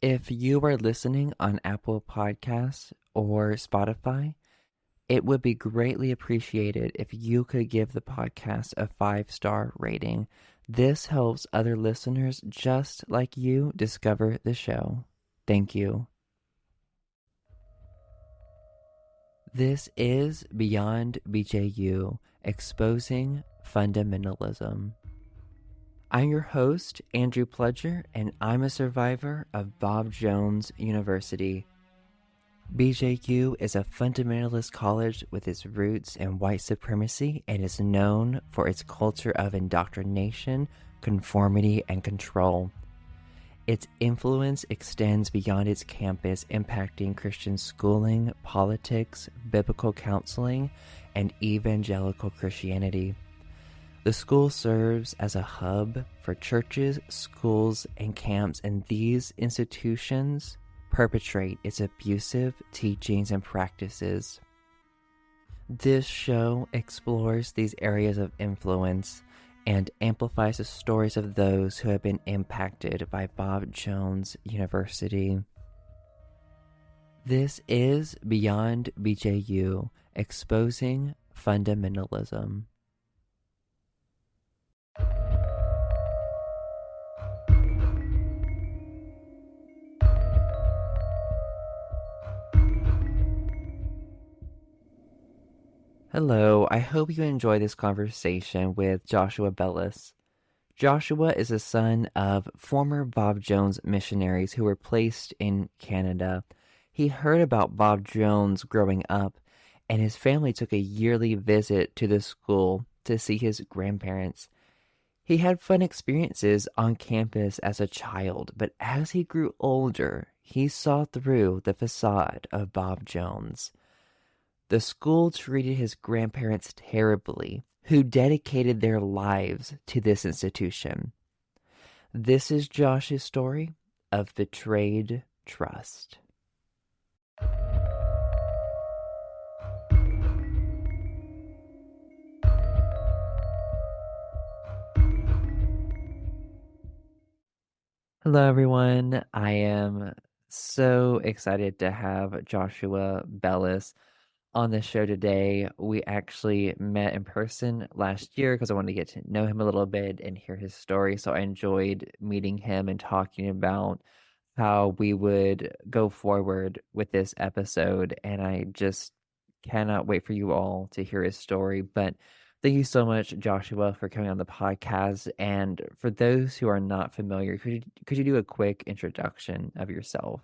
If you are listening on Apple Podcasts or Spotify, it would be greatly appreciated if you could give the podcast a 5-star rating. This helps other listeners just like you discover the show. Thank you. This is Beyond BJU, Exposing Fundamentalism. I'm your host, Andrew Pledger, and I'm a survivor of Bob Jones University. BJU is a fundamentalist college with its roots in white supremacy and is known for its culture of indoctrination, conformity, and control. Its influence extends beyond its campus, impacting Christian schooling, politics, biblical counseling, and evangelical Christianity. The school serves as a hub for churches, schools, and camps, and these institutions perpetrate its abusive teachings and practices. This show explores these areas of influence and amplifies the stories of those who have been impacted by Bob Jones University. This is Beyond BJU, Exposing Fundamentalism. Hello, I hope you enjoy this conversation with Joshua Bellis. Joshua is a son of former Bob Jones missionaries who were placed in Canada. He heard about Bob Jones growing up, and his family took a yearly visit to the school to see his grandparents. He had fun experiences on campus as a child, but as he grew older, he saw through the facade of Bob Jones. The school treated his grandparents terribly, who dedicated their lives to this institution. This is Josh's story of betrayed trust. Hello, everyone. I am so excited to have Joshua Bellis on the show today. We actually met in person last year because I wanted to get to know him a little bit and hear his story. So I enjoyed meeting him and talking about how we would go forward with this episode. And I just cannot wait for you all to hear his story. But thank you so much, Joshua, for coming on the podcast. And for those who are not familiar, could you do a quick introduction of yourself?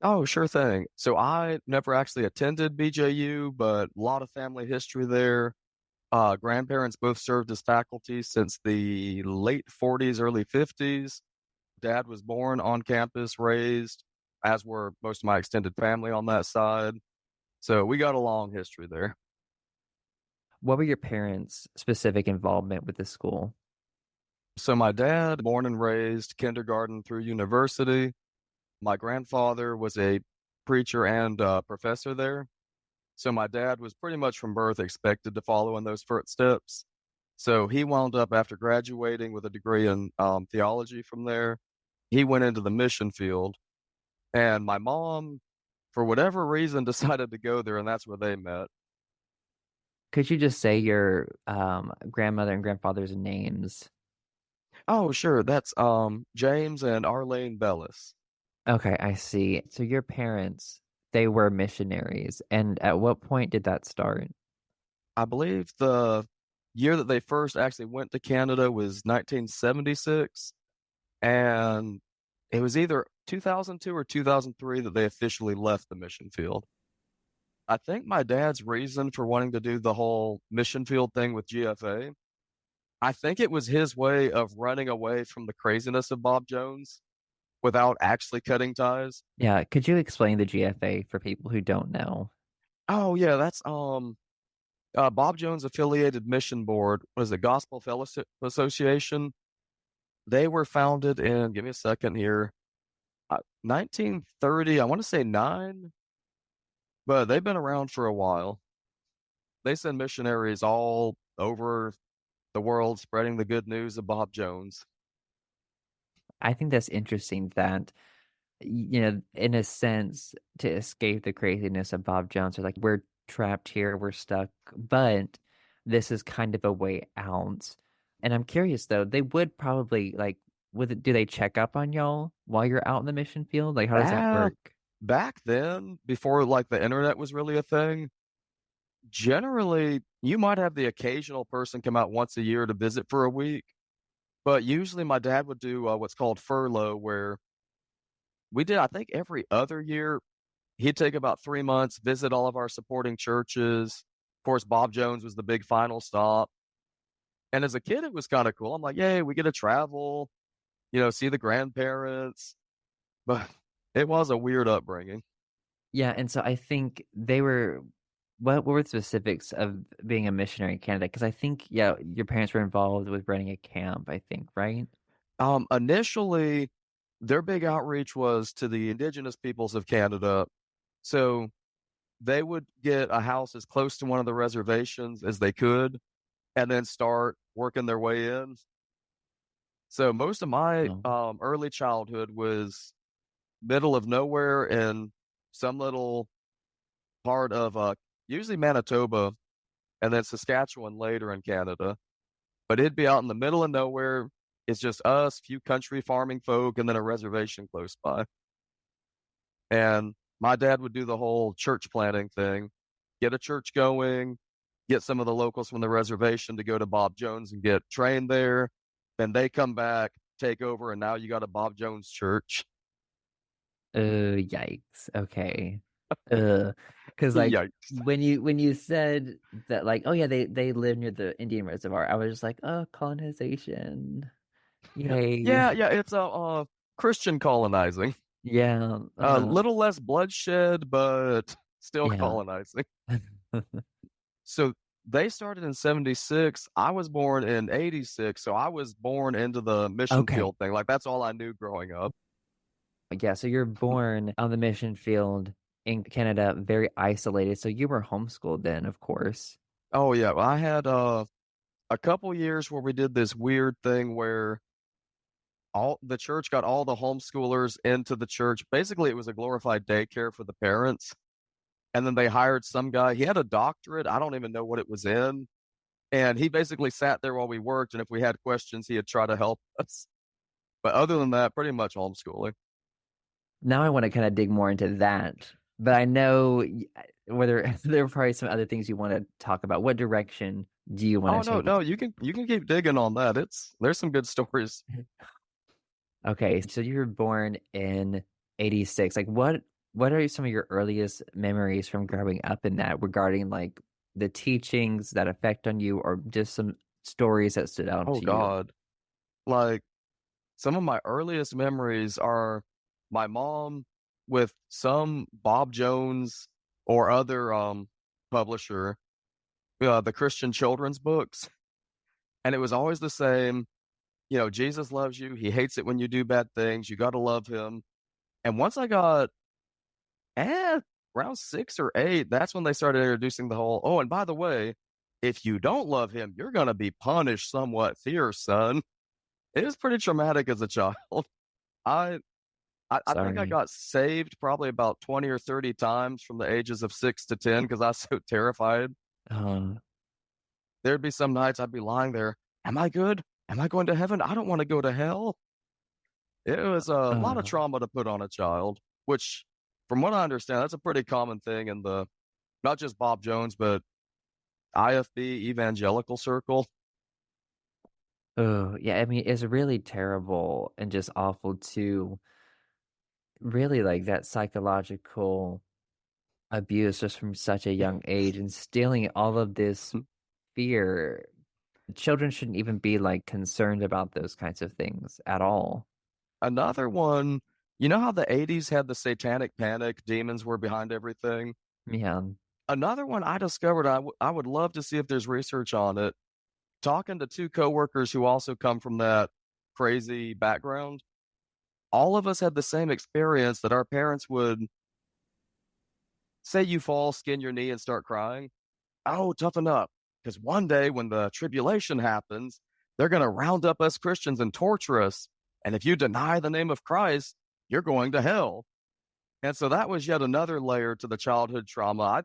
Oh, sure thing. So I never actually attended BJU, but a lot of family history there. Grandparents both served as faculty since the late 40s, early 50s. Dad was born on campus, raised, as were most of my extended family on that side. So we got a long history there. What were your parents' specific involvement with the school? So my dad, born and raised, kindergarten through university. My grandfather was a preacher and professor there. So my dad was pretty much from birth expected to follow in those footsteps. So he wound up after graduating with a degree in theology from there. He went into the mission field, and my mom, for whatever reason, decided to go there, and that's where they met. Could you just say your grandmother and grandfather's names? Oh, sure, that's James and Arlene Bellis. Okay, I see. So your parents, they were missionaries. And at what point did that start? I believe the year that they first actually went to Canada was 1976, and it was either 2002 or 2003 that they officially left the mission field. I think my dad's reason for wanting to do the whole mission field thing with GFA, I think it was his way of running away from the craziness of Bob Jones without actually cutting ties. Yeah, could you explain the GFA for people who don't know? Oh yeah, that's Bob Jones affiliated mission board was the Gospel Fellowship Association. They were founded in, give me a second here, 1930, I want to say 9, but they've been around for a while. They send missionaries all over the world spreading the good news of Bob Jones. I think that's interesting that in a sense, to escape the craziness of Bob Jones. Or like, we're trapped here, we're stuck, but this is kind of a way out. And I'm curious though, they would probably like, do they check up on y'all while you're out in the mission field? Like, how does that Ah, work? back then, before like the internet was really a thing, generally you might have the occasional person come out once a year to visit for a week, but usually my dad would do what's called furlough, where we did, I think, every other year. He'd take about 3 months, visit all of our supporting churches. Of course, Bob Jones was the big final stop. And as a kid, it was kind of cool. I'm like, yay, we get to travel, see the grandparents. But it was a weird upbringing. Yeah, and so I think what were the specifics of being a missionary candidate? Because I think, yeah, your parents were involved with running a camp, I think, right? Initially, their big outreach was to the indigenous peoples of Canada. So they would get a house as close to one of the reservations as they could and then start working their way in. So most of my Oh, early childhood was middle of nowhere in some little part of usually Manitoba and then Saskatchewan later in Canada. But it'd be out in the middle of nowhere. It's just us, few country farming folk, and then a reservation close by. And my dad would do the whole church planting thing, get a church going, get some of the locals from the reservation to go to Bob Jones and get trained there. Then they come back, take over, and now you got a Bob Jones church. yikes. Okay. Because like Yikes. when you said that, like, oh yeah, they live near the Indian reservoir, I was just like, oh, colonization. Yay. Yeah, yeah, it's a Christian colonizing. Yeah. A little less bloodshed, but still Yeah. colonizing. So they started in 76. I was born in 86. So I was born into the mission Okay. field thing. Like that's all I knew growing up. Yeah, so you're born on the mission field in Canada, very isolated. So you were homeschooled then, of course. Oh yeah. I had a couple years where we did this weird thing where all the church got all the homeschoolers into the church. Basically, it was a glorified daycare for the parents. And then they hired some guy. He had a doctorate. I don't even know what it was in. And he basically sat there while we worked. And if we had questions, he'd try to help us. But other than that, pretty much homeschooling. Now I want to kind of dig more into that, but I know whether there are probably some other things you want to talk about. What direction do you want Oh to no, take? no, you can keep digging on that. There's some good stories. Okay, so you were born in 86. Like what are some of your earliest memories from growing up in that regarding like the teachings that affect on you or just some stories that stood out Oh to you? God. Like some of my earliest memories are my mom with some Bob Jones or other publisher, the Christian children's books. And it was always the same, Jesus loves you. He hates it when you do bad things. You got to love him. And once I got eh, around 6 or 8, that's when they started introducing the whole, oh, and by the way, if you don't love him, you're going to be punished somewhat fierce, son. It was pretty traumatic as a child. I, I think I Sorry. got saved probably about 20 or 30 times from the ages of 6 to 10 because I was so terrified. Um, There'd be some nights I'd be lying there. Am I good? Am I going to heaven? I don't want to go to hell. It was a lot of uh, trauma to put on a child, which, from what I understand, that's a pretty common thing in the not just Bob Jones, but IFB evangelical circle. oh, yeah, I mean, it's really terrible and just awful to really like that psychological abuse just from such a young age, instilling all of this fear. Children shouldn't even be like concerned about those kinds of things at all. Another one, you know how the 80s had the satanic panic, demons were behind everything? Yeah. Another one I discovered, I would love to see if there's research on it. Talking to two coworkers who also come from that crazy background, all of us had the same experience that our parents would say you fall, skin your knee, and start crying. Oh, toughen up. Because one day when the tribulation happens, they're going to round up us Christians and torture us. And if you deny the name of Christ, you're going to hell. And so that was yet another layer to the childhood trauma.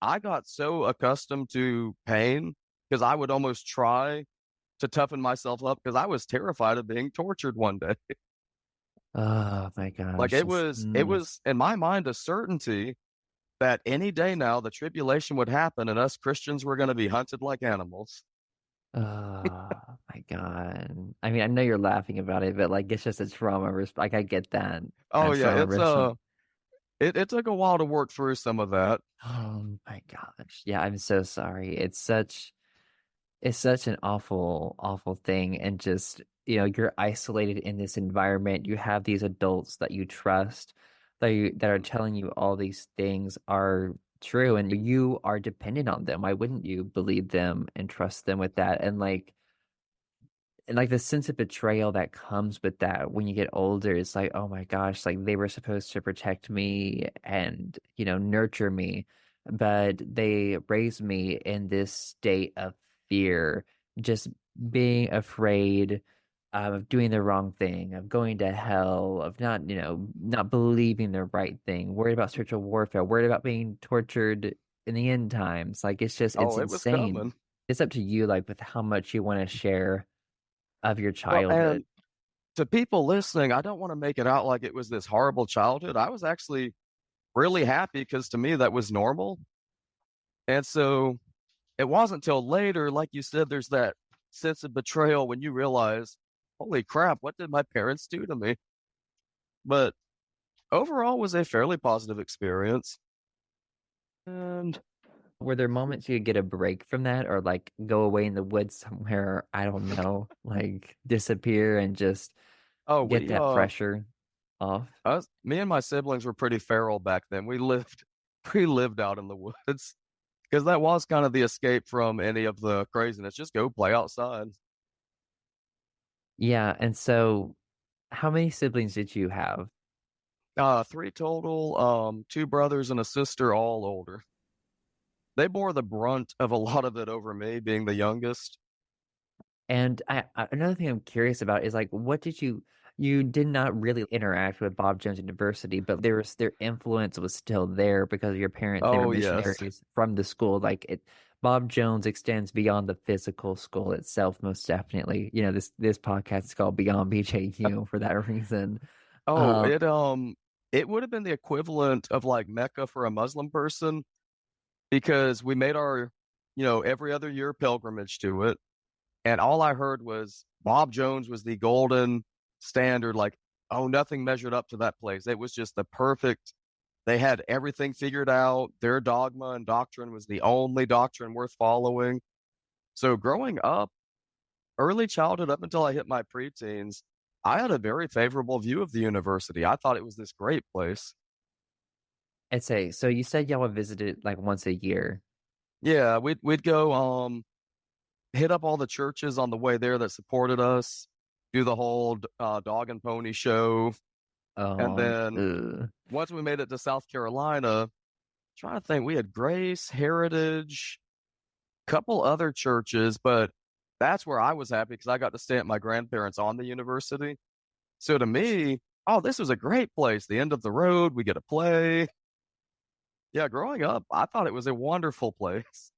I got so accustomed to pain because I would almost try to toughen myself up because I was terrified of being tortured one day. Oh my Like gosh. it was in my mind a certainty that any day now the tribulation would happen and us Christians were going to be hunted like animals. Oh my God. I mean, I know you're laughing about it, but like it's just a trauma like I get that. Oh That yeah, trauma it's response. it took a while to work through some of that. Oh my gosh. Yeah, I'm so sorry. It's such an awful, awful thing. And just, you're isolated in this environment. You have these adults that you trust, that are telling you all these things are true, and you are dependent on them. Why wouldn't you believe them and trust them with that? And like the sense of betrayal that comes with that when you get older, it's like, oh my gosh, like they were supposed to protect me and, nurture me, but they raised me in this state of fear, just being afraid of doing the wrong thing, of going to hell, of not believing the right thing, worried about spiritual warfare, worried about being tortured in the end times. Like it's Oh, it was insane. coming. It's up to you, like with how much you want to share of your Well, childhood. and to people listening, I don't want to make it out like it was this horrible childhood. I was actually really happy because to me that was normal. And so it wasn't until later, like you said, there's that sense of betrayal when you realize, holy crap, what did my parents do to me? But overall was a fairly positive experience. And Were there moments you could get a break from that, or like go away in the woods somewhere, I don't know, like disappear and just oh, get that pressure off? me and my siblings were pretty feral back then. We lived out in the woods because that was kind of the escape from any of the craziness. Just go play outside. Yeah, and so how many siblings did you have? Three total, two brothers and a sister, all older. They bore the brunt of a lot of it over me, being the youngest. And another thing I'm curious about is like, what you did not really interact with Bob Jones University, but their influence was still there because of your parents. They were Oh, yes. missionaries from the school. Bob Jones extends beyond the physical school itself, most definitely. This podcast is called Beyond BJU for that reason. Oh, Um, it would have been the equivalent of like Mecca for a Muslim person because we made our, every other year pilgrimage to it. And all I heard was Bob Jones was the golden standard. Like, oh, nothing measured up to that place. It was just the perfect. They had everything figured out. Their dogma and doctrine was the only doctrine worth following. So growing up, early childhood up until I hit my preteens, I had a very favorable view of the university. I thought it was this great place. I'd say so. You said y'all would visit it like once a year. Yeah, we'd go hit up all the churches on the way there that supported us, do the whole dog and pony show, and then Ugh. once we made it to South Carolina, trying to think, we had Grace, Heritage, couple other churches, but that's where I was happy because I got to stay at my grandparents on the university. So to me, oh, this was a great place. The end of the road, we get to play. Yeah, growing up, I thought it was a wonderful place.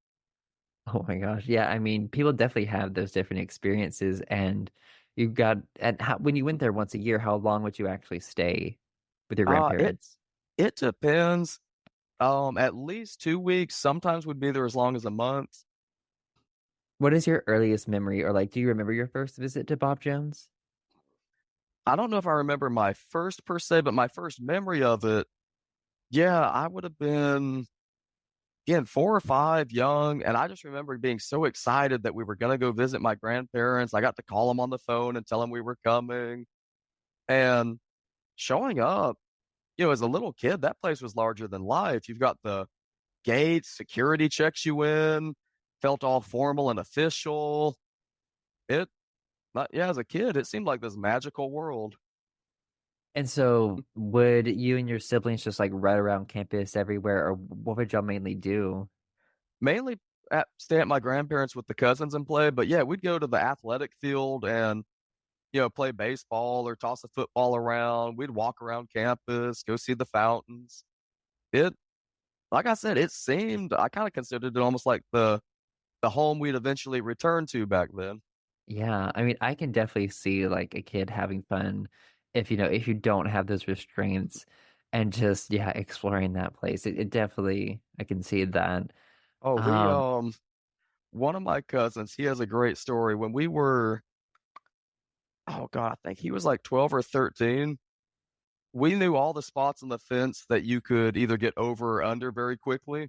Oh my gosh. Yeah, I mean, people definitely have those different experiences, and when you went there once a year, how long would you actually stay with your Uh, it grandparents? it depends. At least 2 weeks. Sometimes would be there as long as a month. What is your earliest memory, or like, do you remember your first visit to Bob Jones? I don't know if I remember my first per se, but my first memory of it, yeah, I would have been again 4 or 5, young, and I just remember being so excited that we were gonna go visit my grandparents. I got to call them on the phone and tell them we were coming, and showing up. As a little kid, that place was larger than life. You've got the gates, security checks you in, felt all formal and official. It, yeah, as a kid, it seemed like this magical world. And so, would you and your siblings just like ride around campus everywhere, or what would y'all mainly do? Mainly stay at my grandparents with the cousins and play, but yeah, we'd go to the athletic field and play baseball or toss a football around. We'd walk around campus, go see the fountains. It, like I said, it seemed, I kind of considered it almost like the home we'd eventually return to back then. Yeah, I mean, I can definitely see like a kid having fun if if you don't have those restraints and just yeah, exploring that place. It definitely I can see that. Oh, Um, one of my cousins, he has a great story. When we were, oh God, I think he was like 12 or 13. We knew all the spots on the fence that you could either get over or under very quickly.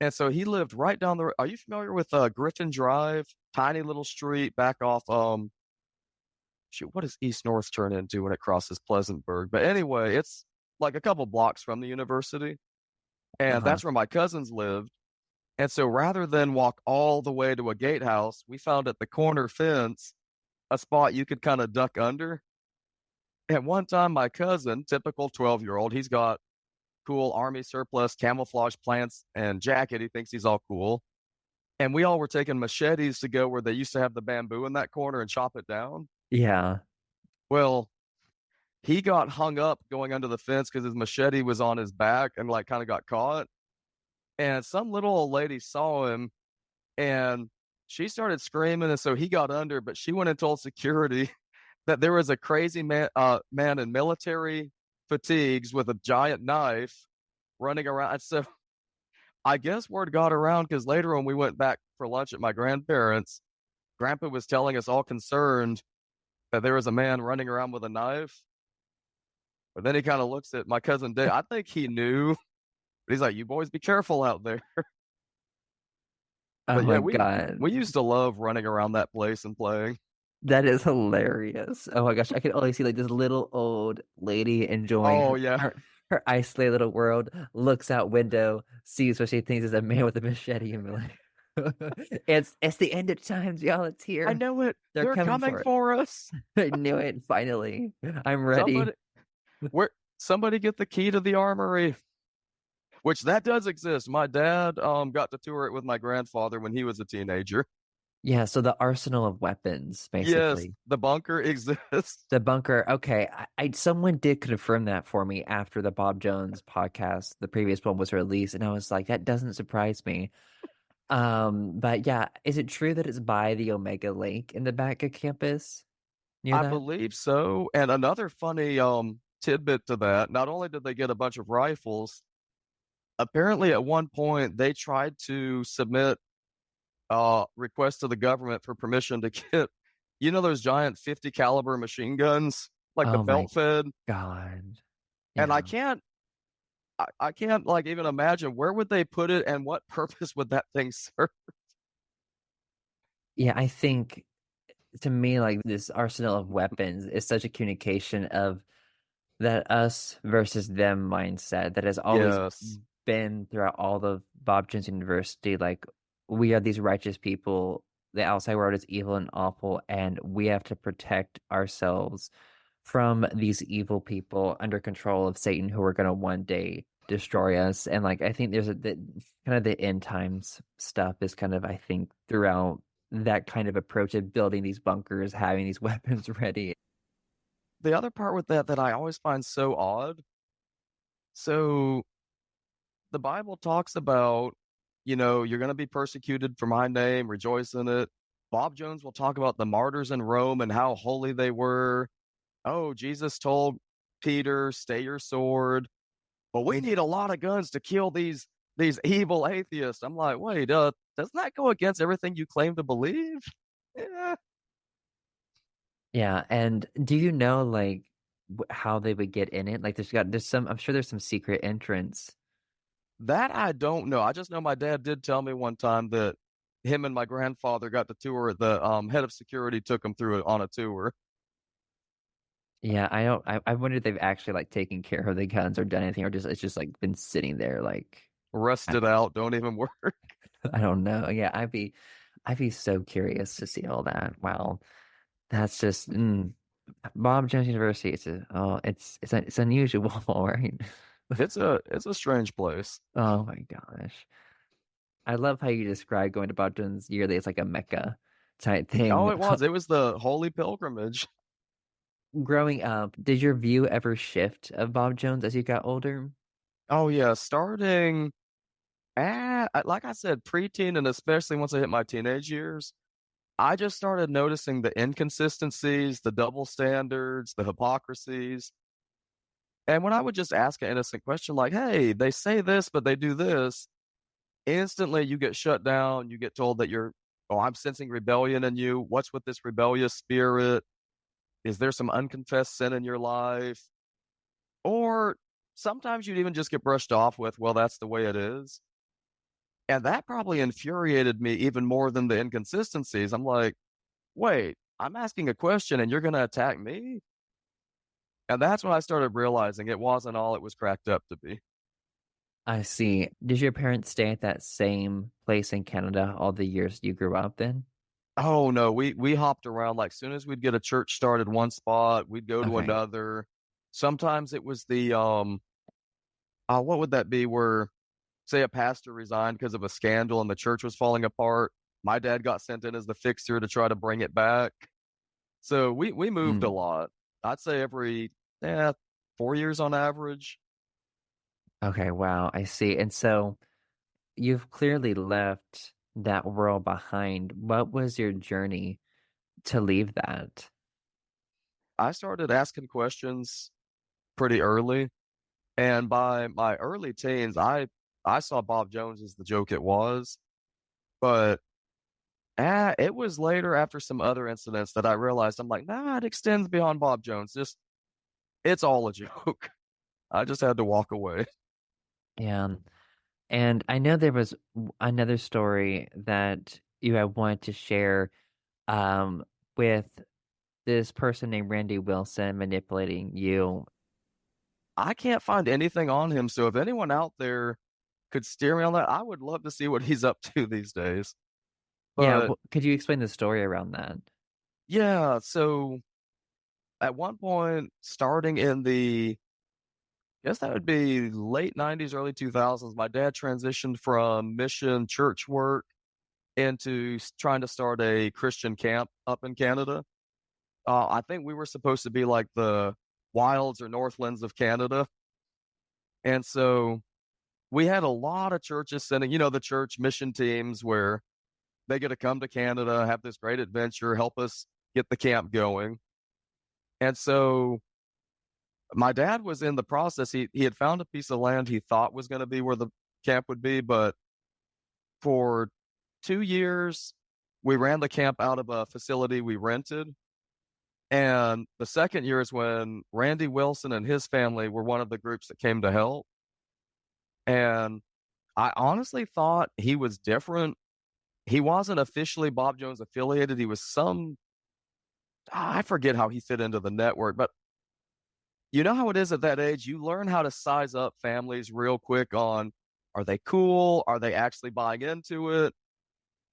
And so he lived right down the, are you familiar with Griffin Drive? Tiny little street back off, shoot, what does East North turn into when it crosses Pleasantburg? But anyway, it's like a couple blocks from the university. And uh-huh. that's where my cousins lived. And so rather than walk all the way to a gatehouse, we found at the corner fence a spot you could kind of duck under. At one time, my cousin, typical 12-year-old, he's got cool army surplus camouflage plants and jacket. He thinks he's all cool. And we all were taking machetes to go where they used to have the bamboo in that corner and chop it down. Yeah. Well, he got hung up going under the fence because his machete was on his back and like kind of got caught. And some little old lady saw him and she started screaming. And so he got under, but she went and told security that there was a crazy man in military fatigues with a giant knife running around. And so I guess word got around because later when we went back for lunch at my grandparents, Grandpa was telling us all concerned that there was a man running around with a knife. But then he kind of looks at my cousin Dave. I think he knew. But he's like, "You boys be careful out there." Oh But my yeah, we God. we used to love running around that place and playing. That is hilarious. Oh my gosh, I can only see like this little old lady enjoying Oh her yeah, her isolated little world, looks out window, sees what she thinks is a man with a machete and be like it's the end of times, y'all. It's I here. know it. They're They're coming coming for it. for us. I knew it finally. I'm ready. Somebody, where somebody get the key to the armory, which that does exist. My dad got to tour it with my grandfather when he was a teenager. Yeah, so the arsenal of weapons, Yes, basically. the bunker exists. The bunker. Okay, someone did confirm that for me after the Bob Jones podcast, the previous one was released, and I was like, that doesn't surprise me. But yeah, is it true that it's by the Omega Lake in the back of campus near I that? believe so. And another funny tidbit to that, not only did they get a bunch of rifles, apparently at one point they tried to submit requests to the government for permission to get, those giant 50 caliber machine guns, like the Oh my belt fed. God. And Yeah. I can't like even imagine where would they put it and what purpose would that thing serve? Yeah, I think to me, like this arsenal of weapons is such a communication of that us versus them mindset that has always Yes. been throughout all of Bob Jones University. Like we are these righteous people. The outside world is evil and awful, and we have to protect ourselves from these evil people under control of Satan who are going to one day destroy us. And like I think there's kind of the end times stuff is kind of I think throughout that kind of approach of building these bunkers, having these weapons ready. The other part with that I always find so odd. So the Bible talks about, you're going to be persecuted for my name, rejoice in it. Bob Jones will talk about the martyrs in Rome and how holy they were. Oh, Jesus told Peter, stay your sword. But we need a lot of guns to kill these evil atheists. I'm like, wait, doesn't that go against everything you claim to believe? Yeah. Yeah, and do you know like how they would get in it? Like there's some I'm sure there's some secret entrance. That I don't know. I just know my dad did tell me one time that him and my grandfather got the tour. The head of security took him through it on a tour. Yeah, I don't I wonder if they've actually like taken care of the guns or done anything or just it's just like been sitting there like I, Rusted out, don't even work. I don't know. Yeah, I'd be so curious to see all that. Wow. That's just Bob Jones University. It's unusual, right? It's a strange place. Oh my gosh. I love how you describe going to Bob Jones yearly. It's like a Mecca type Oh, thing. it was. It was the holy pilgrimage. growing up, did your view ever shift of Bob Jones as you got older? Oh, yeah, starting like I said, preteen and especially once I hit my teenage years, I just started noticing the inconsistencies, the double standards, the hypocrisies. And when I would just ask an innocent question like, "Hey, they say this, but they do this," instantly you get shut down. You get told that "Oh, I'm sensing rebellion in you. What's with this rebellious spirit? Is there some unconfessed sin in your life?" Or sometimes you'd even just get brushed off with, "Well, that's the way it is." And that probably infuriated me even more than the inconsistencies. I'm like, "Wait, I'm asking a question and you're going to attack me?" And that's when I started realizing it wasn't all it was cracked up to be. I see. Did your parents stay at that same place in Canada all the years you grew up in? Oh, no, we hopped around, like, soon as we'd get a church started one spot, we'd go to Okay. another. Sometimes it was what would that be, where, say, a pastor resigned because of a scandal and the church was falling apart. My dad got sent in as the fixer to try to bring it back. So we moved a Mm, lot. I'd say every, yeah, 4 years on average. okay, wow, I see. And so you've clearly left that world behind. What was your journey to leave that? I started asking questions pretty early. And by my early teens, I saw Bob Jones as the joke it was, but, it was later after some other incidents that I realized, I'm like, "Nah, it extends beyond Bob Jones, just it's all a joke." I just had to walk away. Yeah. And I know there was another story that you had wanted to share um, with this person named Randy Wilson manipulating you. I can't find anything on him, so if anyone out there could steer me on that, I would love to see what he's up to these days. Yeah, But, could you explain the story around that? yeah, so at one point, starting in the guess that would be late 90s, early 2000s, my dad transitioned from mission church work into trying to start a Christian camp up in Canada. I think we were supposed to be like the wilds or northlands of Canada. And so we had a lot of churches sending, the church mission teams where they get to come to Canada, have this great adventure, help us get the camp going. And so my dad was in the process. He had found a piece of land he thought was going to be where the camp would be, but for 2 years we ran the camp out of a facility we rented. And the second year is when Randy Wilson and his family were one of the groups that came to help. And I honestly thought he was different. He wasn't officially Bob Jones affiliated. He was I forget how he fit into the network, but you know how it is at that age? You learn how to size up families real quick on, are they cool? Are they actually buying into it?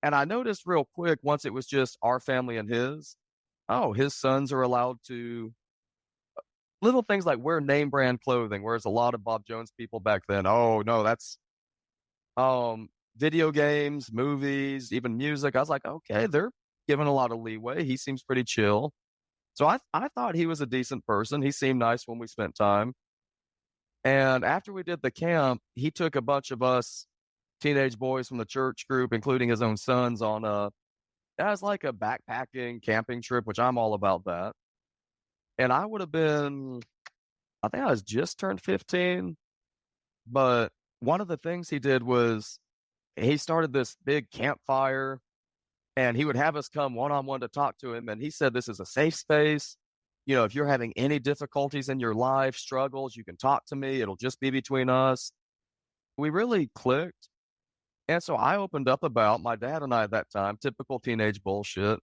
And I noticed real quick once it was just our family and his, oh, his sons are allowed to little things like wear name brand clothing, whereas a lot of Bob Jones people back then, oh no, that's um video games, movies, even music. I was like, okay, they're given a lot of leeway. He seems pretty chill. So I thought he was a decent person. He seemed nice when we spent time. And after we did the camp, he took a bunch of us teenage boys from the church group, including his own sons, on as like a backpacking camping trip, which I'm all about that. And I would have been, I think I was just turned 15, but one of the things he did was he started this big campfire and he would have us come one on one to talk to him. And he said, this is a safe space. If you're having any difficulties in your life, struggles, you can talk to me. It'll just be between us. We really clicked. And so I opened up about my dad and I at that time, typical teenage bullshit.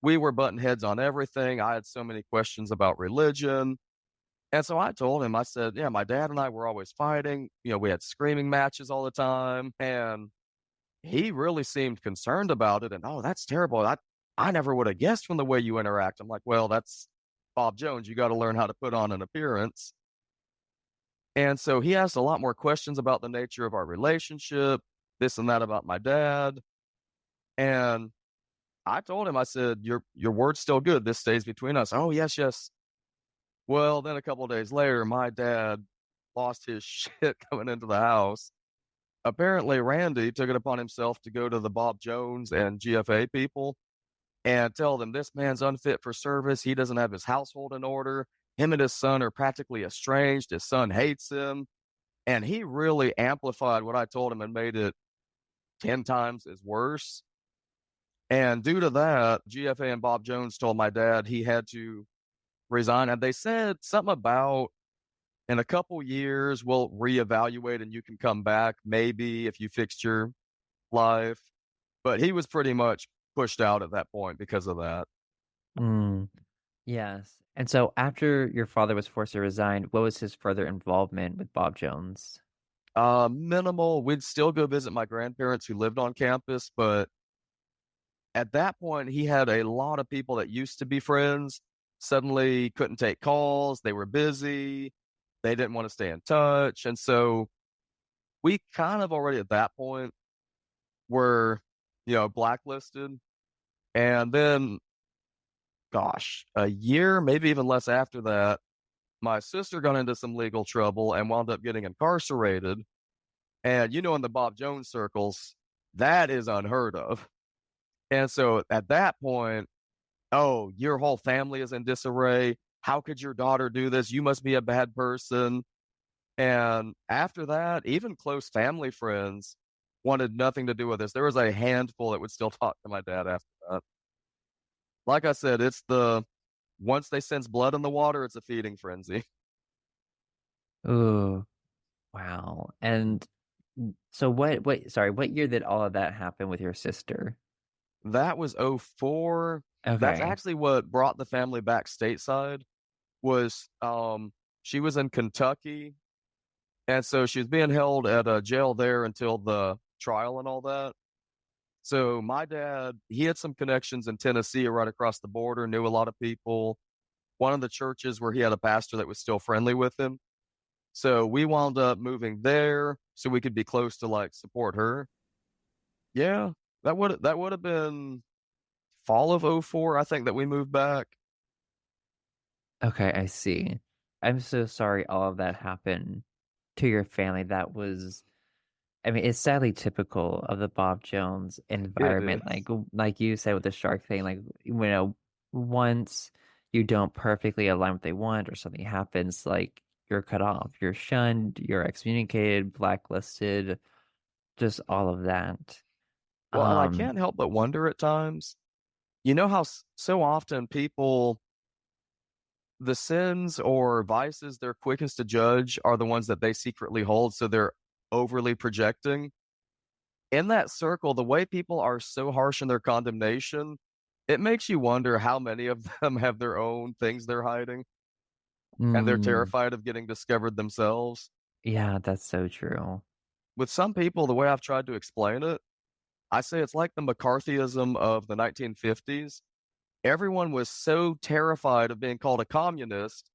We were butting heads on everything. I had so many questions about religion. And so I told him, I said, yeah, my dad and I were always fighting. We had screaming matches all the time. And he really seemed concerned about it. And, oh, that's terrible. I never would have guessed from the way you interact. I'm like, well, that's Bob Jones. You got to learn how to put on an appearance. And so he asked a lot more questions about the nature of our relationship, this and that about my dad. And I told him, I said, your word's still good. This stays between us. Oh, yes, yes. Well, then a couple of days later, my dad lost his shit coming into the house. Apparently, Randy took it upon himself to go to the Bob Jones and GFA people and tell them this man's unfit for service. He doesn't have his household in order. Him and his son are practically estranged. His son hates him. And he really amplified what I told him and made it 10 times as worse. And due to that, GFA and Bob Jones told my dad he had to resign. And they said something about in a couple years, we'll reevaluate and you can come back, maybe if you fixed your life. But he was pretty much pushed out at that point because of that. Mm, yes. And so after your father was forced to resign, what was his further involvement with Bob Jones? Minimal. We'd still go visit my grandparents who lived on campus, but at that point, he had a lot of people that used to be friends suddenly couldn't take calls. They were busy. They didn't want to stay in touch. And so we kind of already at that point were, blacklisted. And then, gosh, a year, maybe even less after that, my sister got into some legal trouble and wound up getting incarcerated. And, in the Bob Jones circles, that is unheard of. And so at that point, oh, your whole family is in disarray. How could your daughter do this? You must be a bad person. And after that, even close family friends wanted nothing to do with this. There was a handful that would still talk to my dad after that. Like I said, once they sense blood in the water, it's a feeding frenzy. Ooh, wow. And so what year did all of that happen with your sister? That was '04. That's Okay. actually what brought the family back stateside was she was in Kentucky. And so she was being held at a jail there until the trial and all that. So my dad, he had some connections in Tennessee right across the border, knew a lot of people. One of the churches where he had a pastor that was still friendly with him. So we wound up moving there so we could be close to like support her. Yeah, that would have been fall of '04, I think that we moved back. Okay, I see. I'm so sorry all of that happened to your family. I mean, it's sadly typical of the Bob Jones It environment. is. Like you said with the shark thing, once you don't perfectly align what they want or something happens, like you're cut off, you're shunned, you're excommunicated, blacklisted, just all of that. Well, and I Um, can't help but wonder at times, you know how so often people the sins or vices they're quickest to judge are the ones that they secretly hold, so they're overly projecting. In that circle, the way people are so harsh in their condemnation, it makes you wonder how many of them have their own things they're hiding and they're mm, terrified of getting discovered themselves. yeah, that's so true. With some people, the way I've tried to explain it, I say it's like the McCarthyism of the 1950s. Everyone was so terrified of being called a communist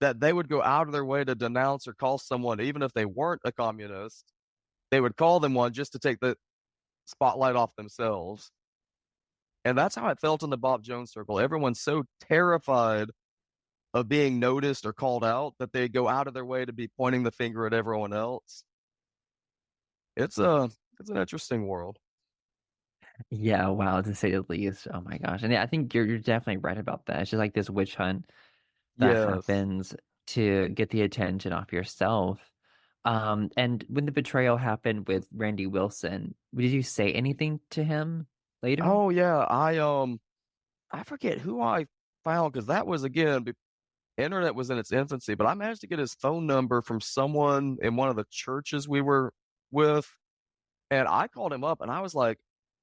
that they would go out of their way to denounce or call someone, even if they weren't a communist, they would call them one just to take the spotlight off themselves. And that's how it felt in the Bob Jones circle. Everyone's so terrified of being noticed or called out that they go out of their way to be pointing the finger at everyone else. It's a it's an interesting world. Yeah, wow, to say the least. Oh my gosh. And yeah, I think you're definitely right about that. It's just like this witch hunt that Yes. happens to get the attention off yourself. And when the betrayal happened with Randy Wilson, did you say anything to him later? Oh yeah, I forget who I found because that was again internet was in its infancy, but I managed to get his phone number from someone in one of the churches we were with. And I called him up and I was like,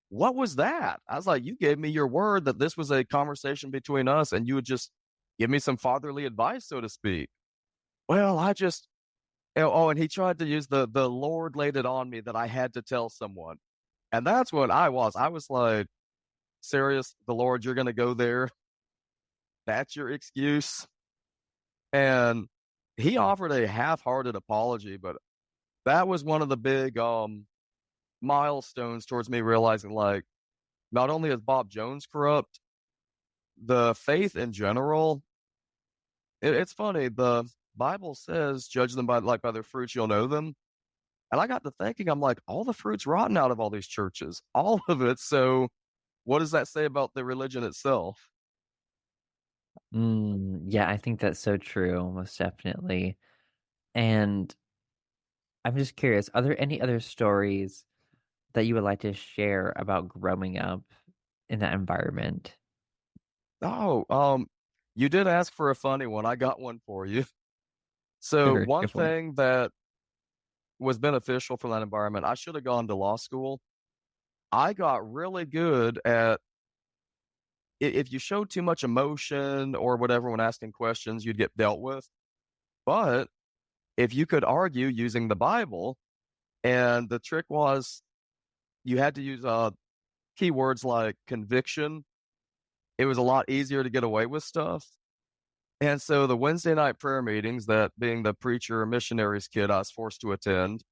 what was that? I was like, you gave me your word that this was a conversation between us and you would just give me some fatherly advice, so to speak. Well, and he tried to use the Lord laid it on me that I had to tell someone. And that's what I was. I was like, serious, the Lord, you're going to go there. That's your excuse. And he offered a half hearted apology, but that was one of the big milestones towards me realizing like not only is Bob Jones corrupt, the faith in general It's funny. The Bible says, "Judge them by their fruits, you'll know them." And I got to thinking, I'm like, all the fruit's rotten out of all these churches, all of it. So, what does that say about the religion itself? Yeah, I think that's so true, most definitely. And I'm just curious, are there any other stories that you would like to share about growing up in that environment? Oh, you did ask for a funny one. I got one for you. So, Sure, one go for it. thing that was beneficial for that environment, I should have gone to law school. I got really good at if you showed too much emotion or whatever when asking questions, you'd get dealt with. But if you could argue using the Bible, and the trick was you had to use keywords like conviction, it was a lot easier to get away with stuff. And so the Wednesday night prayer meetings, that being the preacher missionaries kid I was forced to attend,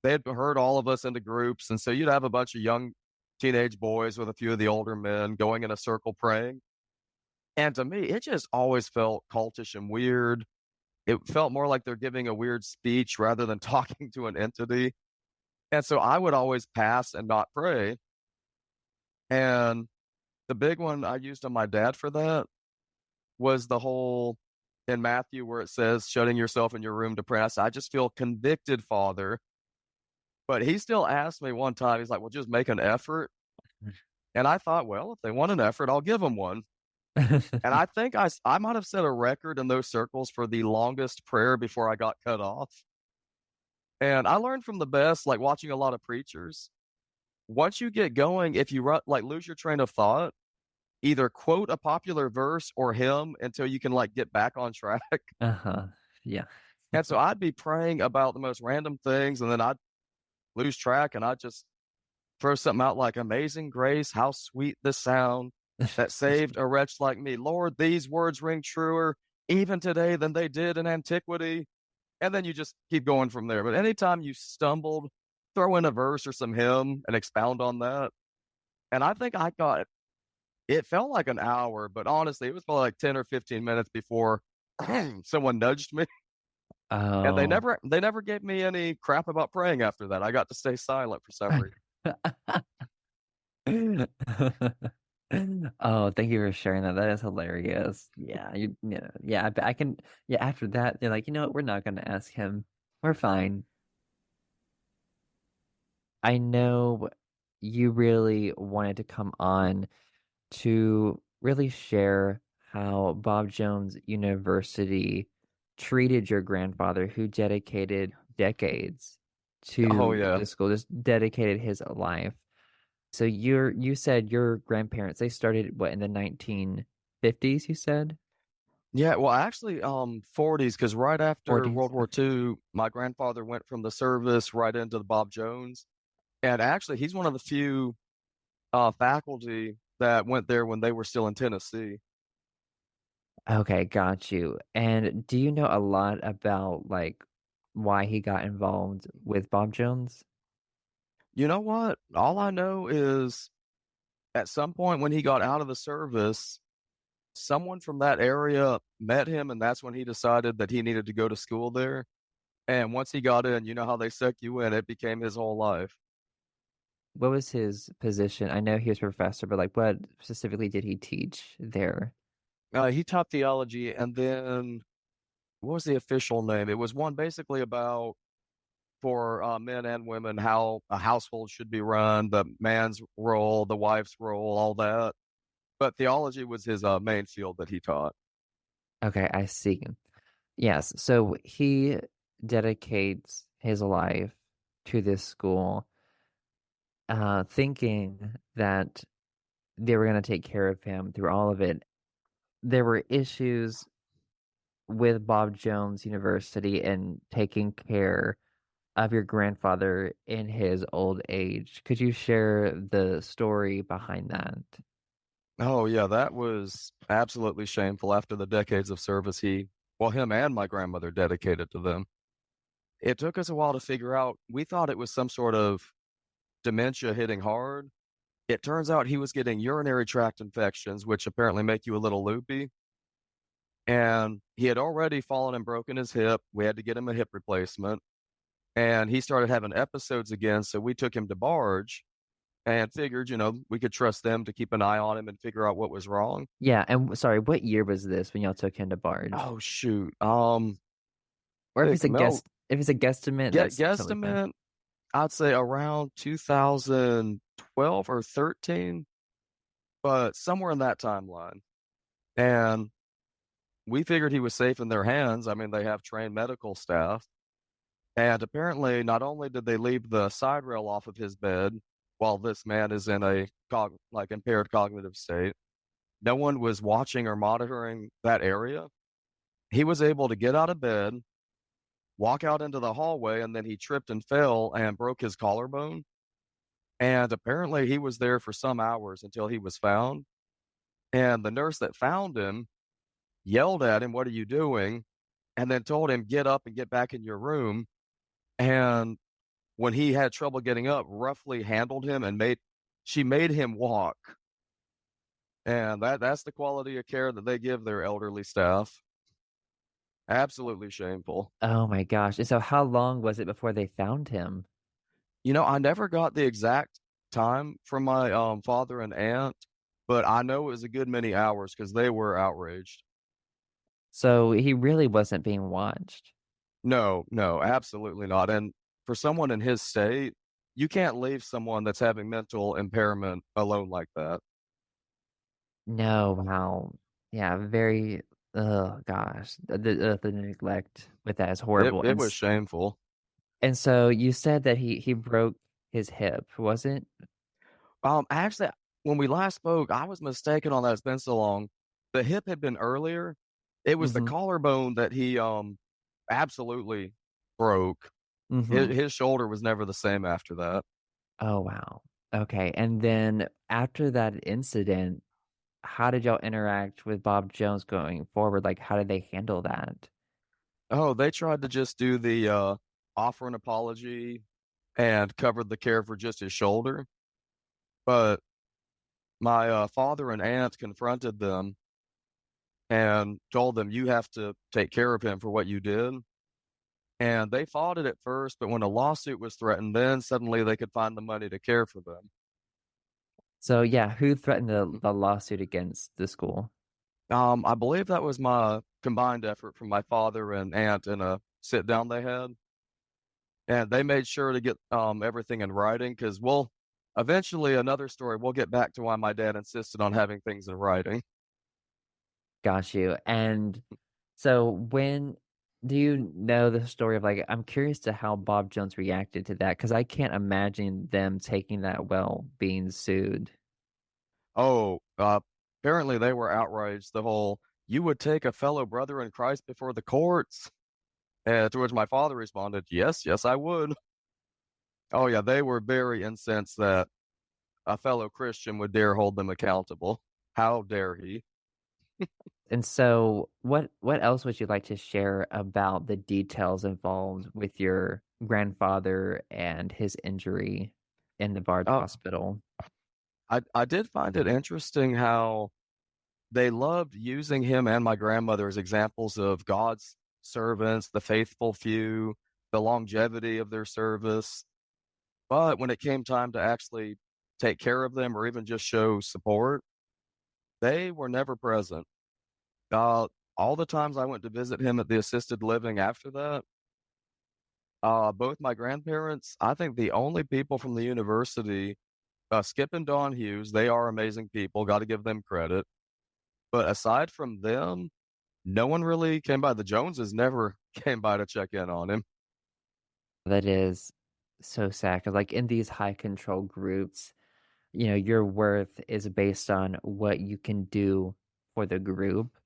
they had herd all of us into groups. And so you'd have a bunch of young teenage boys with a few of the older men going in a circle praying. And to me, it just always felt cultish and weird. It felt more like they're giving a weird speech rather than talking to an entity. And so I would always pass and not pray. And the big one I used on my dad for that was the whole in Matthew where it says, shutting yourself in your room to pray. I just feel convicted, Father. But he still asked me one time, he's like, well, just make an effort. And I thought, well, if they want an effort, I'll give them one. And I think I might have set a record in those circles for the longest prayer before I got cut off. And I learned from the best, like watching a lot of preachers. Once you get going, if you like lose your train of thought, either quote a popular verse or hymn until you can like get back on track. Uh-huh. Yeah. And so I'd be praying about the most random things, and then I'd lose track, and I'd just throw something out like "Amazing Grace, how sweet the sound that saved a wretch like me. Lord, these words ring truer even today than they did in antiquity." And then you just keep going from there. But anytime you stumbled, throw in a verse or some hymn and expound on that. And I think I got it felt like an hour, but honestly, it was probably like 10 or 15 minutes before someone nudged me. And Oh. they never gave me any crap about praying after that. I got to stay silent for some reason. Oh, thank you for sharing that. That is hilarious. Yeah, yeah, I can, yeah, after that, they're like, you know what, we're not gonna ask him. We're fine. I know you really wanted to come on to really share how Bob Jones University treated your grandfather, who dedicated decades Oh to yeah. the school, just dedicated his life. So you said your grandparents, they started what, in the 1950s, you said? Yeah, well, actually, 40s, because right after 40s? World War II, my grandfather went from the service right into the Bob Jones. And actually, he's one of the few faculty that went there when they were still in Tennessee. Okay, got you. And do you know a lot about like why he got involved with Bob Jones? You know what? All I know is at some point when he got out of the service, someone from that area met him, and that's when he decided that he needed to go to school there. And once he got in, you know how they suck you in, it became his whole life. What was his position? I know he was a professor, but like what specifically did he teach there? He taught theology, and then what was the official name? It was one basically about for men and women how a household should be run, the man's role, the wife's role, all that. But theology was his main field that he taught. Okay, I see. Yes, so he dedicates his life to this school, thinking that they were going to take care of him through all of it. There were issues with Bob Jones University and taking care of your grandfather in his old age. Could you share the story behind that? Oh yeah, that was absolutely shameful. After the decades of service him and my grandmother dedicated to them. It took us a while to figure out. We thought it was some sort of dementia hitting hard. It turns out he was getting urinary tract infections, which apparently make you a little loopy. and he had already fallen and broken his hip. We had to get him a hip replacement, and he started having episodes again. So we took him to Barge and figured, we could trust them to keep an eye on him and figure out what was wrong. Yeah, and sorry, what year was this when y'all took him to Barge? Oh shoot. Or if Think it's a Mel if it's a guesstimate, that's totally fine. guesstimate, I'd say around 2012 or 13, but somewhere in that timeline. And we figured he was safe in their hands. I mean, they have trained medical staff. And apparently, not only did they leave the side rail off of his bed while this man is in a impaired cognitive state, no one was watching or monitoring that area. He was able to get out of bed, walk out into the hallway, and then he tripped and fell and broke his collarbone. And apparently, he was there for some hours until he was found. And the nurse that found him yelled at him, "What are you doing?" And then told him, "Get up and get back in your room." And when he had trouble getting up, roughly handled him and she made him walk. And that's the quality of care that they give their elderly staff. Absolutely shameful. Oh my gosh. And so how long was it before they found him? I never got the exact time from my father and aunt, but I know it was a good many hours because they were outraged. So he really wasn't being watched. No, no, absolutely not. And for someone in his state, you can't leave someone that's having mental impairment alone like that. No, wow. Yeah, very, oh gosh. The neglect with that is It horrible. it was shameful. And so you said that he broke his hip, wasn't? Actually, when we last spoke, I was mistaken on that. It's been so long. The hip had been earlier. It was the Mm-hmm. collarbone that he absolutely broke. His Mm-hmm. his shoulder was never the same after that. Oh wow. Okay. And then after that incident, how did y'all interact with Bob Jones going forward? Like, how did they handle that? Oh, they tried to just do the offer an apology and covered the care for just his shoulder. But my father and aunt confronted them and told them, "You have to take care of him for what you did." And they fought it at first, but when a lawsuit was threatened, then suddenly they could find the money to care for them. So yeah, who threatened the lawsuit against the school? I believe that was my combined effort from my father and aunt in a sit down they had, and they made sure to get everything in writing because eventually another story. We'll get back to why my dad insisted on having things in writing. Got you. And so when do you know the story of like I'm curious to how Bob Jones reacted to that because I can't imagine them taking that well being sued. Oh, apparently they were outraged. The whole "you would take a fellow brother in Christ before the courts," to which my father responded, "Yes, yes, I would." Oh yeah, they were very incensed that a fellow Christian would dare hold them accountable. How dare he? And so what else would you like to share about the details involved with your grandfather and his injury in the Bard Uh, Hospital? I did find it interesting how they loved using him and my grandmother as examples of God's servants, the faithful few, the longevity of their service. But when it came time to actually take care of them or even just show support, they were never present. Uh, all the times I went to visit him at the assisted living after that, both my grandparents, I think the only people from the university, Skip and Don Hughes, they are amazing people, got to give them credit. But aside from them, no one really came by. The Joneses never came by to check in on him. That is so sad because like in these high control groups, your worth is based on what you can do for the group,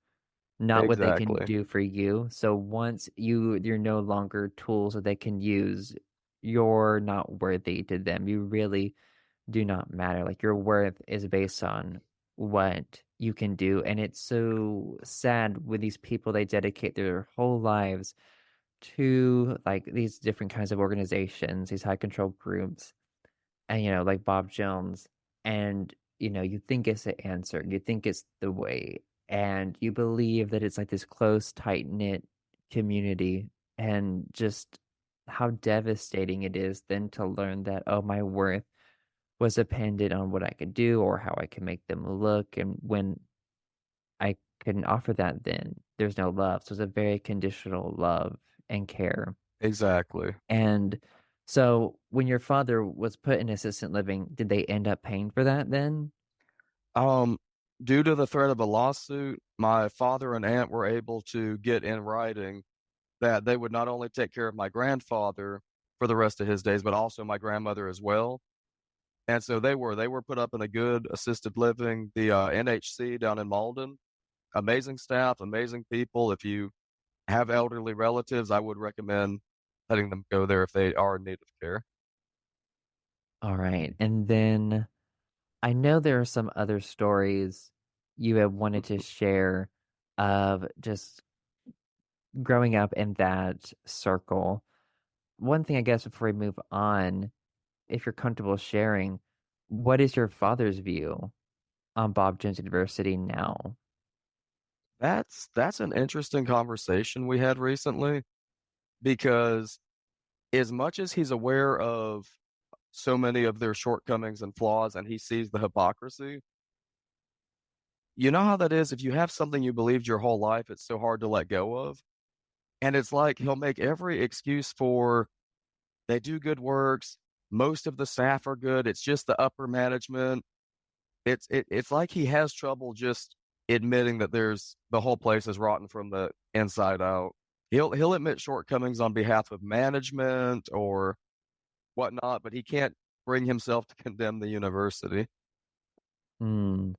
not what they can Exactly. do for you. So once you're no longer tools that they can use, you're not worthy to them. You really do not matter. Like your worth is based on what you can do. And it's so sad with these people, they dedicate their whole lives to like these different kinds of organizations, these high control groups, and like Bob Jones, and you think it's the answer, you think it's the way, and you believe that it's like this close, tight knit community, and just how devastating it is then to learn that, oh, my worth was dependent on what I could do or how I could make them look. And when I couldn't offer that, then there's no love. So it's a very conditional love and care. Exactly. And so when your father was put in assistant living, did they end up paying for that then? Um, Due to the threat of a lawsuit, my father and aunt were able to get in writing that they would not only take care of my grandfather for the rest of his days, but also my grandmother as well. And so they were put up in a good assisted living, the NHC down in Malden. Amazing staff, amazing people. If you have elderly relatives, I would recommend letting them go there if they are in need of care. All right. And then I know there are some other stories you have wanted to share of just growing up in that circle. One thing, I guess, before we move on, if you're comfortable sharing, what is your father's view on Bob Jones University now? That's an interesting conversation we had recently because as much as he's aware of so many of their shortcomings and flaws and he sees the hypocrisy, you know how that is if you have something you believed your whole life, it's so hard to let go of. And it's like he'll make every excuse for they do good works, most of the staff are good, it's just the upper management. It's like he has trouble just admitting that there's the whole place is rotten from the inside out. He'll admit shortcomings on behalf of management or whatnot, but he can't bring himself to condemn the university. Hmm.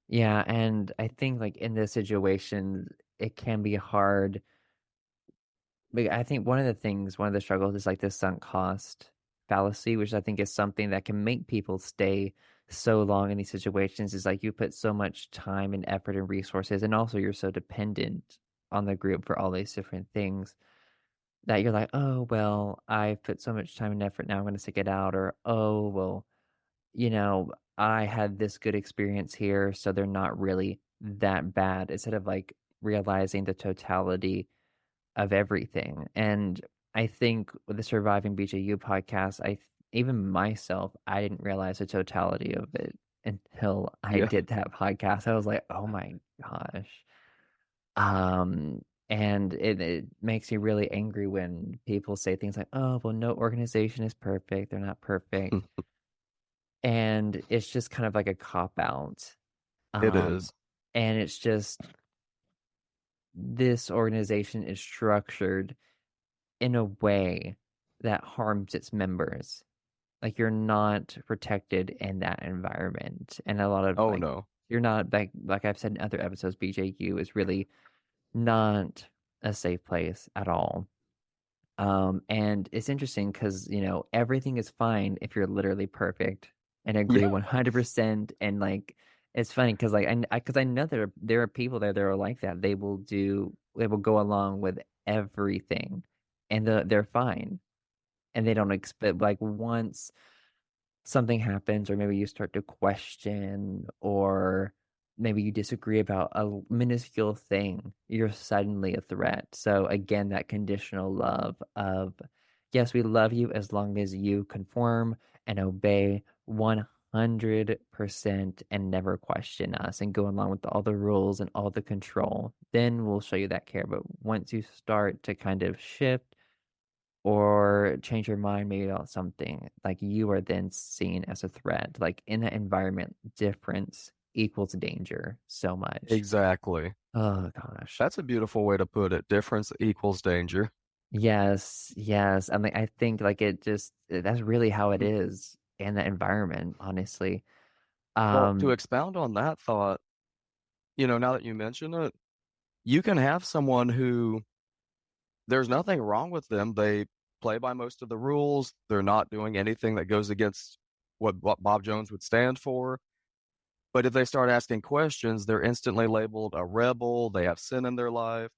Yeah, and I think like in this situation, it can be hard. But I think one of the struggles is like the sunk cost fallacy, which I think is something that can make people stay so long in these situations. Is like you put so much time and effort and resources, and also you're so dependent on the group for all these different things that you're like, oh, well, I put so much time and effort, now I'm going to stick it out. Or, oh, well, I had this good experience here, so they're not really that bad. Instead of like realizing the totality of everything. And I think with the Surviving BJU podcast, even myself, I didn't realize the totality of it until I Yeah. did that podcast. I was like, oh my gosh. Um, and it makes me really angry when people say things like, oh, well, no organization is perfect. They're not perfect. And it's just kind of like a cop out. It Um, is. and it's just this organization is structured in a way that harms its members. Like you're not protected in that environment. And a lot of Oh like no. you're not like I've said in other episodes, BJU is really not a safe place at all. And it's interesting because, everything is fine if you're literally perfect and agree Yeah. 100%. And like, it's funny because like, because I know there are people there that are like that. They will go along with everything and they're fine. And they don't expect, like, once something happens, or maybe you start to question, or maybe you disagree about a minuscule thing, you're suddenly a threat. So again, that conditional love of, yes, we love you as long as you conform and obey 100% and never question us and go along with all the rules and all the control, then we'll show you that care. But once you start to kind of shift or change your mind maybe about something, like you are then seen as a threat. Like in that environment, difference equals danger so much. Exactly. Oh gosh. That's a beautiful way to put it. Difference equals danger. Yes, yes. I mean, I think like that's really how it Mm. is in that environment, honestly. Well, to Um, expound on that thought, now that you mention it, you can have someone who there's nothing wrong with them. They play by most of the rules. They're not doing anything that goes against what Bob Jones would stand for. But if they start asking questions, they're instantly labeled a rebel. They have sin in their life.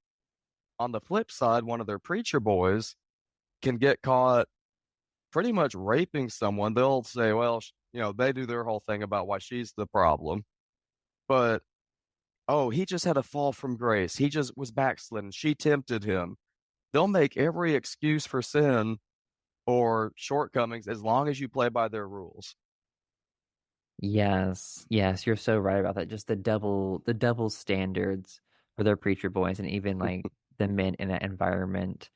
On the flip side, one of their preacher boys can get caught pretty much raping someone. They'll say, well, they do their whole thing about why she's the problem. But oh, he just had a fall from grace. He just was backslidden. She tempted him. They'll make every excuse for sin or shortcomings as long as you play by their rules. Yes, yes, you're so right about that. Just the double standards for their preacher boys and even like the men in that environment.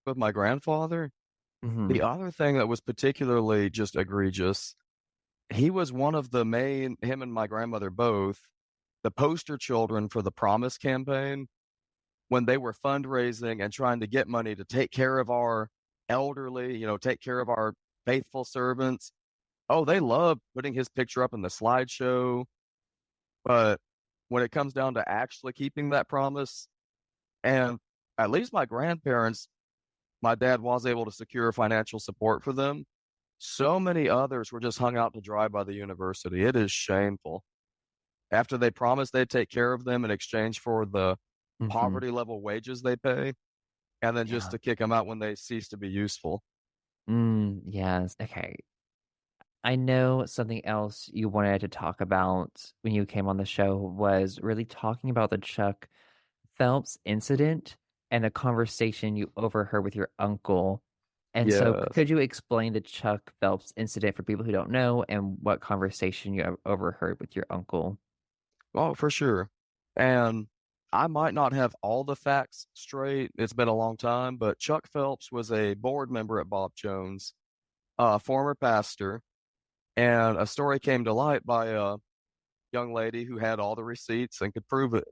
With my grandfather, the Hmm. other thing that was particularly just egregious, he was one of the main, him and my grandmother both, the poster children for the Promise campaign when they were fundraising and trying to get money to take care of our elderly, take care of our faithful servants. Oh, they love putting his picture up in the slideshow. But when it comes down to actually keeping that promise, and at least my grandparents, my dad was able to secure financial support for them. So many others were just hung out to dry by the university. It is shameful. After they promised they'd take care of them in exchange for the Hmm. poverty level wages they pay, and then just Yeah. to kick them out when they cease to be useful. Yes. Okay. I know something else you wanted to talk about when you came on the show was really talking about the Chuck Phelps incident and the conversation you overheard with your uncle. And so, Yes. could you explain the Chuck Phelps incident for people who don't know and what conversation you overheard with your uncle? Oh, for sure. And I might not have all the facts straight. It's been a long time, but Chuck Phelps was a board member at Bob Jones, a former pastor, and a story came to light by a young lady who had all the receipts and could prove it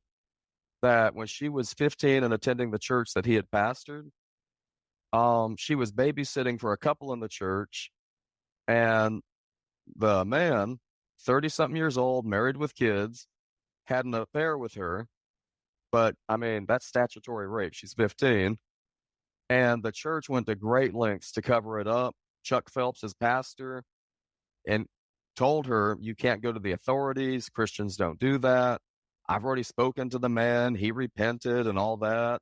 that when she was 15 and attending the church that he had pastored, she was babysitting for a couple in the church, and the man, 30 something years old, married with kids, had an affair with her. But I mean, that's statutory rape. She's 15. And the church went to great lengths to cover it up. Chuck Phelps is pastor and told her, you can't go to the authorities. Christians don't do that. I've already spoken to the man. He repented and all that.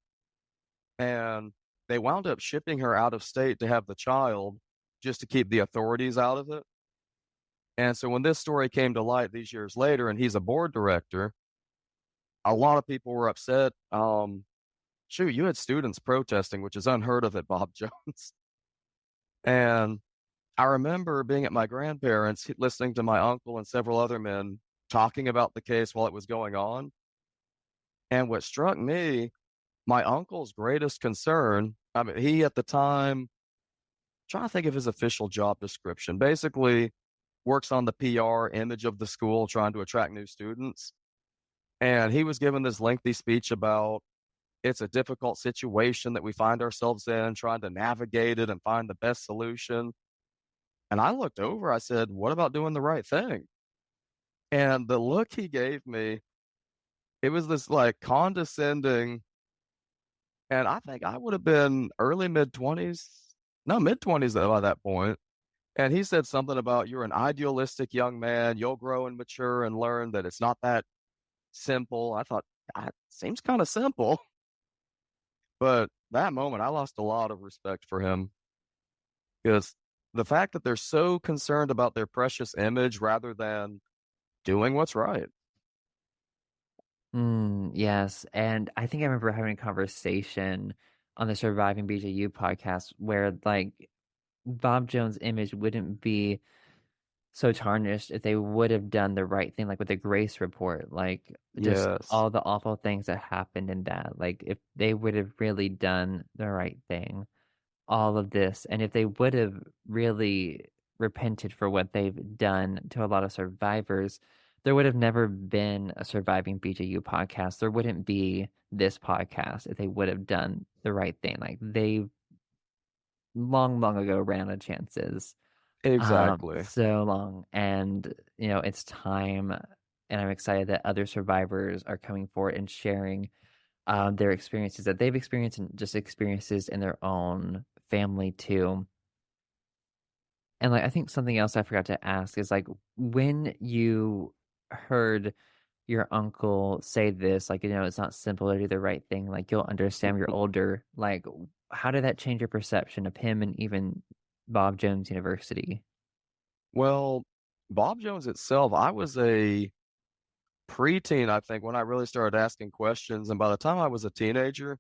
And they wound up shipping her out of state to have the child just to keep the authorities out of it. And so when this story came to light these years later, and he's a board director, a lot of people were upset. Shoot, you had students protesting, which is unheard of at Bob Jones. And I remember being at my grandparents, listening to my uncle and several other men talking about the case while it was going on. And what struck me, my uncle's greatest concern, I mean, he at the time, trying to think of his official job description, basically works on the PR image of the school, trying to attract new students. And he was given this lengthy speech about it's a difficult situation that we find ourselves in, trying to navigate it and find the best solution. And I looked over, I said, what about doing the right thing? And the look he gave me, it was this like condescending, and I think I would have been early mid 20s, no, mid 20s by that point. And he said something about you're an idealistic young man, you'll grow and mature and learn that it's not that simple. I thought, that seems kind of simple. But that moment, I lost a lot of respect for him because the fact that they're so concerned about their precious image rather than doing what's right. Yes, and I think I remember having a conversation on the Surviving BJU podcast where like Bob Jones' image wouldn't be so tarnished if they would have done the right thing, like with the Grace report, like just Yes, all the awful things that happened in that. Like if they would have really done the right thing, all of this, and if they would have really repented for what they've done to a lot of survivors, there would have never been a Surviving BJU podcast. There wouldn't be this podcast if they would have done the right thing. Like they long, long ago ran out of chances, exactly. so long, and it's time, and I'm excited that other survivors are coming forward and sharing their experiences that they've experienced and just experiences in their own family too. And like I think something else I forgot to ask is like when you heard your uncle say this, like it's not simple to do the right thing, like you'll understand you're older. Like how did that change your perception of him and even Bob Jones University? Well, Bob Jones itself, I was a preteen, I think, when I really started asking questions. And by the time I was a teenager,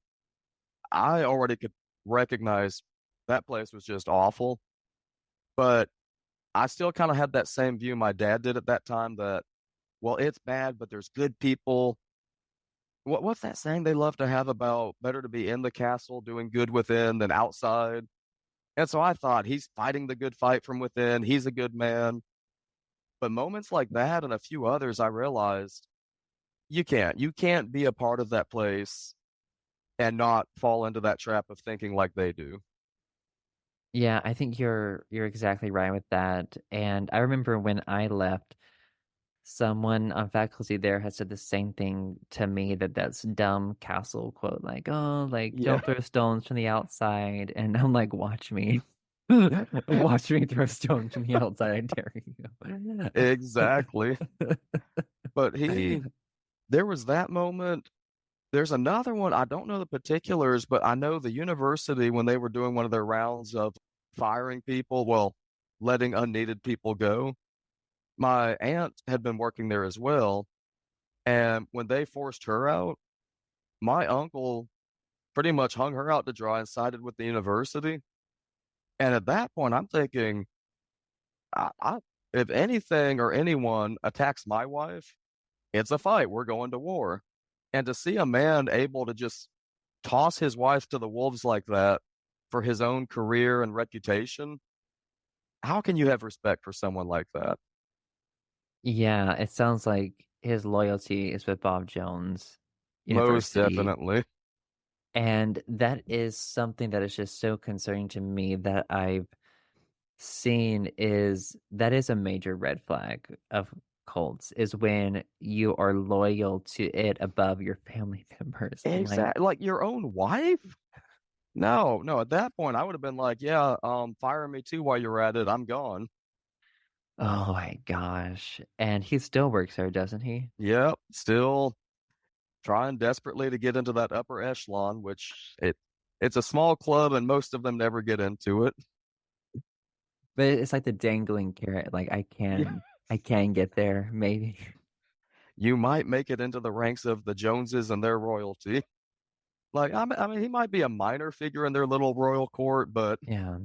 I already could recognize that place was just awful. But I still kind of had that same view my dad did at that time that, well, it's bad, but there's good people. What's that saying they love to have about better to be in the castle doing good within than outside? And so I thought he's fighting the good fight from within. He's a good man. But moments like that and a few others, I realized you can't be a part of that place and not fall into that trap of thinking like they do. Yeah, I think you're exactly right with that. And I remember when I left, someone on faculty there had said the same thing to me, that that's dumb castle quote, like, oh, like Yeah, don't throw stones from the outside. And I'm like, watch me. Watch me throw stones from the outside, I dare exactly. you. But there was that moment. There's another one. I don't know the particulars, but I know the university, when they were doing one of their rounds of firing people, well, letting unneeded people go, my aunt had been working there as well. And when they forced her out, my uncle pretty much hung her out to dry and sided with the university. And at that point, I'm thinking, I, if anything or anyone attacks my wife, it's a fight. We're going to war. And to see a man able to just toss his wife to the wolves like that for his own career and reputation, how can you have respect for someone like that? Yeah, it sounds like his loyalty is with Bob Jones Most University. definitely. And that is something that is just so concerning to me that I've seen, is that is a major red flag of cults, is when you are loyal to it above your family members. Like, Exactly. Like your own wife? No, no. At that point, I would have been like, yeah, fire me too while you're at it. I'm gone. oh my gosh. And he still works there, doesn't he? Yep. Still trying desperately to get into that upper echelon, which it's a small club and most of them never get into it. But it's like the dangling carrot. Like, Yeah. I can get there, maybe. You might make it into the ranks of the Joneses and their royalty. Like, I mean, he might be a minor figure in their little royal court, but Yeah.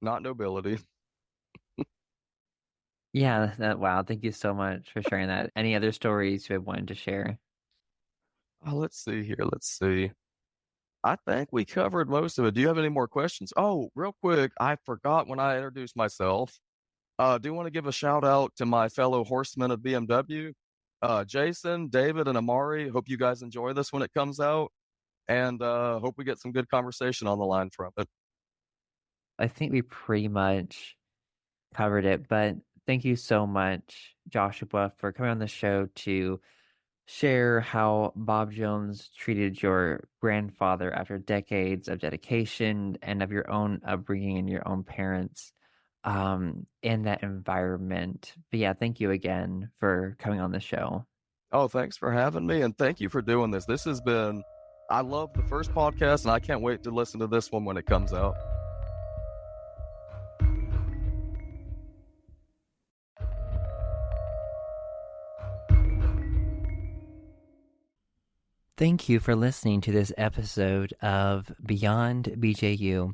not nobility. Yeah, wow, thank you so much for sharing that. Any other stories you have wanted to share? Oh, let's see here. Let's see. I think we covered most of it. Do you have any more questions? Oh, real quick, I forgot when I introduced myself. Do want to give a shout out to my fellow horsemen of BMW, Jason, David, and Amari. Hope you guys enjoy this when it comes out, and hope we get some good conversation on the line from it. I think we pretty much covered it, but thank you so much, Joshua, for coming on the show to share how Bob Jones treated your grandfather after decades of dedication and of your own upbringing and your own parents in that environment. But yeah, thank you again for coming on the show. Oh, thanks for having me, and thank you for doing this. This has been, I love the first podcast, and I can't wait to listen to this one when it comes out. Thank you for listening to this episode of Beyond BJU.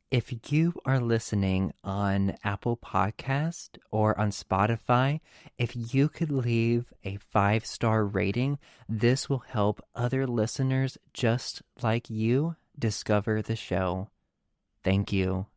If you are listening on Apple Podcast or on Spotify, if you could leave a 5-star rating, this will help other listeners just like you discover the show. Thank you.